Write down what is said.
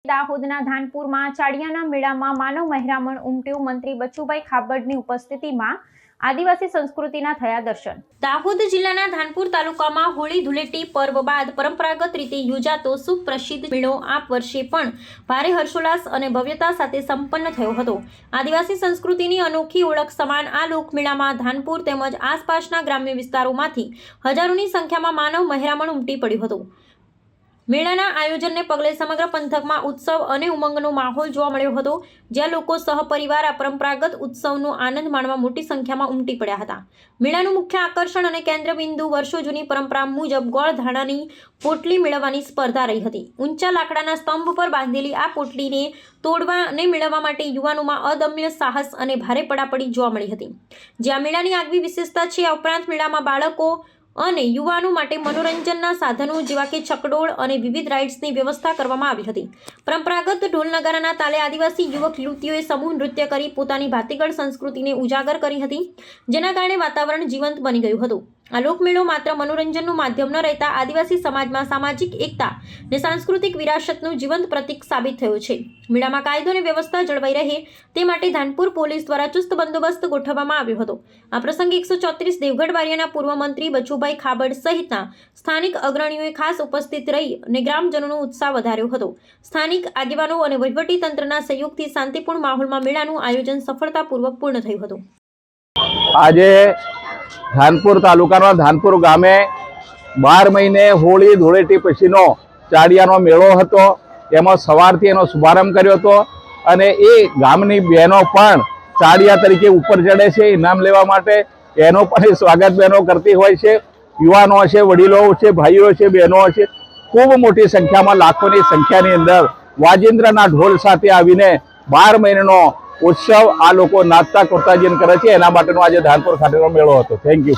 દાહોદના ધાનપુરમાં ચાડિયાના મેળામાં માનવ મહેરામણ ઉમટ્યું। મંત્રી બચુભાઈ ખાબડની ઉપસ્થિતિમાં આદિવાસી સંસ્કૃતિના થયા દર્શન। દાહોદ જિલ્લાના ધાનપુર તાલુકામાં હોળી ધૂળેટી પર્વ બાદ પરંપરાગત રીતે યોજાતો સુપ્રસિદ્ધ મેળો આ વર્ષે પણ ભારે હર્ષોલ્લાસ અને ભવ્યતા સાથે સંપન્ન થયો હતો। આદિવાસી સંસ્કૃતિની અનોખી ઓળખ સમાન આ લોકમેળામાં ધાનપુર તેમજ આસપાસના ગ્રામ્ય વિસ્તારોમાંથી હજારોની સંખ્યામાં માનવ મહેરામણ ઉમટી પડ્યું હતું। મેળાના આયોજનને પગલે સમગ્ર પંથકમાં ઉત્સવ અને ઉમંગનો માહોલ જોવા મળ્યો હતો, જ્યાં લોકો સહપરિવાર આ પરંપરાગત ઉત્સવનો આનંદ માણવા મોટી સંખ્યામાં ઉમટી પડ્યા હતા। મેળાનું મુખ્ય આકર્ષણ અને કેન્દ્રબિંદુ વર્ષો જૂની પરંપરા મુજબ ગોળ ધાણાની પોટલી મેળવવાની સ્પર્ધા રહી હતી। ઊંચા લાકડાના સ્તંભ પર બાંધેલી આ પોટલીને તોડવા અને મેળવવા માટે યુવાનોમાં અદમ્ય સાહસ અને ભારે પડાપડી જોવા મળી હતી। જ્યાં મેળાની આગવી વિશેષતા છે, આ ઉપરાંત મેળામાં બાળકો અને યુવાનો માટે મનોરંજનના સાધનો જેવા કે ચકડોળ અને વિવિધ રાઇડ્સની વ્યવસ્થા કરવામાં આવી હતી। પરંપરાગત ઢોલ નગારાના તાલે આદિવાસી યુવક યુવતીઓએ સમૂહ નૃત્ય કરી પોતાની ભાતીગળ સંસ્કૃતિને ઉજાગર કરી હતી, જેના કારણે વાતાવરણ જીવંત બની ગયું હતું। આ લોકમેળો માત્ર મનોરંજનનું માધ્યમ ન રહેતા આદિવાસી સમાજમાં સામાજિક એકતા અને સાંસ્કૃતિક વિરાસતનું જીવંત પ્રતીક સાબિત થયો છે। મેળામાં કાયદો અને વ્યવસ્થા જળવાઈ રહે તે માટે ધાનપુર પોલીસ દ્વારા ચુસ્ત બંદોબસ્ત ગોઠવવામાં આવ્યો હતો। આ પ્રસંગે 134 દેવગઢ વારિયાના પૂર્વ મંત્રી બચુભાઈ ખાબડ સહિતના સ્થાનિક અગ્રણીઓએ ખાસ ઉપસ્થિત રહી અને ગ્રામજનોનો ઉત્સાહ વધાર્યો હતો। સ્થાનિક આગેવાનો અને વહીવટી તંત્રના સહયોગથી શાંતિપૂર્ણ માહોલમાં મેળાનું આયોજન સફળતાપૂર્વક પૂર્ણ થયું હતું। આજે ધાનપુર તાલુકાના ધાનપુર ગામે 12 મહિને હોળી ધૂળેટી પછીનો ચાડિયાનો મેળો હતો। એમાં સવારથી એનો શુભારંભ કર્યો હતો અને એ ગામની બહેનો પણ ચાડિયા તરીકે ઉપર ચડે છે ઇનામ લેવા માટે। એનો પણ સ્વાગત બહેનો કરતી હોય છે। યુવાનો છે, વડીલો છે, ભાઈઓ છે, બહેનો છે, ખૂબ મોટી સંખ્યામાં લાખોની સંખ્યાની અંદર વાજિંદ્રના ઢોલ સાથે આવીને 12 મહિનાનો ઉત્સવ આ લોકો નાચતા કરતા જીન કરે છે। એના માટેનો આજે ધાનપુર ખાતેનો મેળો હતો। Thank you.